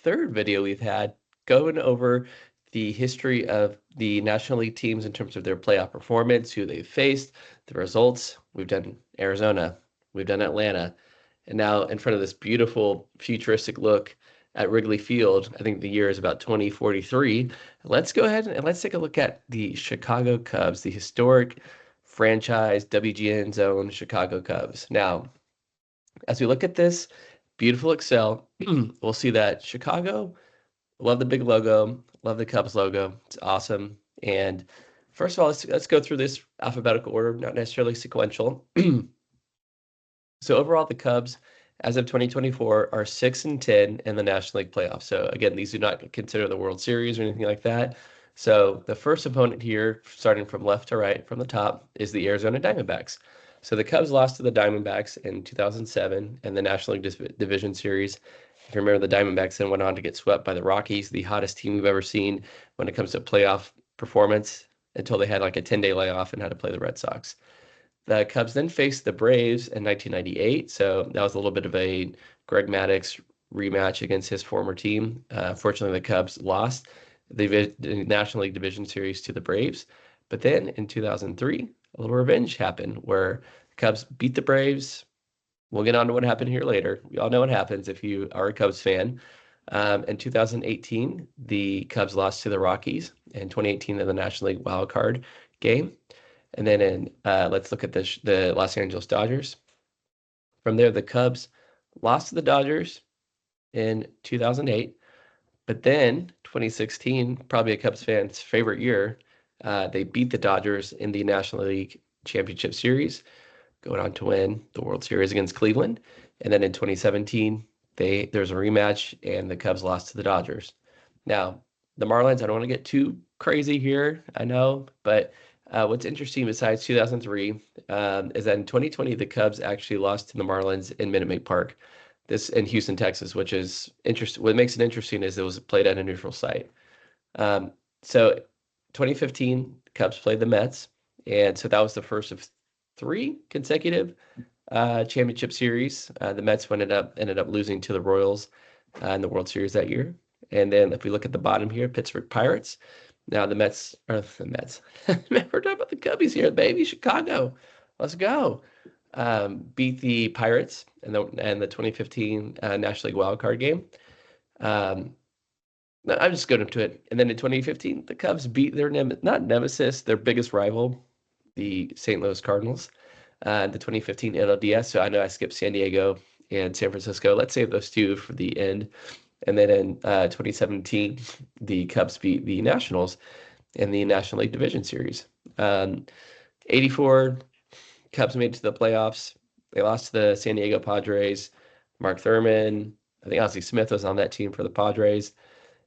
third video we've had going over the history of the National League teams in terms of their playoff performance, who they've faced, the results. We've done Arizona, we've done Atlanta, and now in front of this beautiful futuristic look at Wrigley Field, I think the year is about 2043. Let's go ahead and let's take a look at the Chicago Cubs, the historic franchise WGN zone Chicago Cubs. Now, as we look at this beautiful Excel, we'll see that Chicago, love the big logo, love the Cubs logo. It's awesome. And first of all, let's go through this alphabetical order, not necessarily sequential. So overall, the Cubs, as of 2024, are 6-10 in the National League playoffs. So again, these do not consider the World Series or anything like that. So the first opponent here, starting from left to right, from the top, is the Arizona Diamondbacks. So the Cubs lost to the Diamondbacks in 2007 in the National League Division Series. If you remember, the Diamondbacks then went on to get swept by the Rockies, the hottest team we've ever seen when it comes to playoff performance, until they had like a 10-day layoff and had to play the Red Sox. The Cubs then faced the Braves in 1998, so that was a little bit of a Greg Maddux rematch against his former team. Fortunately, the Cubs lost the National League Division Series to the Braves. But then in 2003, a little revenge happened where the Cubs beat the Braves. We'll get on to what happened here later. We all know what happens if you are a Cubs fan. In 2018, the Cubs lost to the Rockies. In 2018, in the National League wild card game. And then let's look at the Los Angeles Dodgers. From there, the Cubs lost to the Dodgers in 2008. But then 2016, probably a Cubs fan's favorite year, they beat the Dodgers in the National League Championship Series, going on to win the World Series against Cleveland. And then in 2017, there's a rematch, and the Cubs lost to the Dodgers. Now, the Marlins, I don't want to get too crazy here, I know, but what's interesting besides 2003 is that in 2020, the Cubs actually lost to the Marlins in Minute Maid Park, this in Houston, Texas, which is interesting. What makes it interesting is it was played at a neutral site. So 2015, the Cubs played the Mets, and so that was the first of 3 consecutive championship series. The Mets ended up losing to the Royals in the World Series that year. And then if we look at the bottom here, Pittsburgh Pirates. Now the Mets. We're talking about the Cubbies here, baby. Chicago, let's go. Beat the Pirates in the 2015 National League Wild Card game. I'm just going to it. And then in 2015, the Cubs beat their their biggest rival, the St. Louis Cardinals, the 2015 NLDS. So I know I skipped San Diego and San Francisco. Let's save those two for the end. And then in 2017, the Cubs beat the Nationals in the National League Division Series. 84, Cubs made it to the playoffs. They lost to the San Diego Padres. Mark Thurman, I think Ozzie Smith was on that team for the Padres.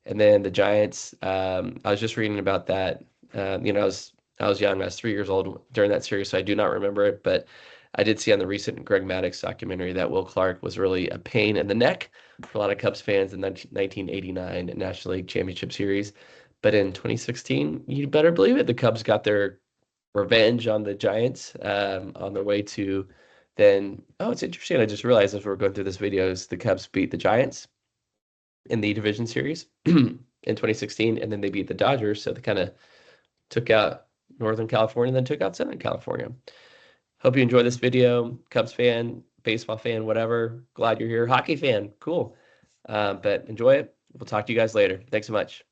And then the Giants, I was just reading about that. I was young. I was 3 years old during that series, so I do not remember it. But I did see on the recent Greg Maddux documentary that Will Clark was really a pain in the neck for a lot of Cubs fans in the 1989 National League Championship Series. But in 2016, you better believe it, the Cubs got their revenge on the Giants on their way to then. Oh, it's interesting. I just realized as we're going through this video is the Cubs beat the Giants in the division series in 2016, and then they beat the Dodgers. So they kind of took out Northern California and then took out Southern California. Hope you enjoyed this video. Cubs fan, baseball fan, whatever. Glad you're here. Hockey fan, cool. But enjoy it. We'll talk to you guys later. Thanks so much.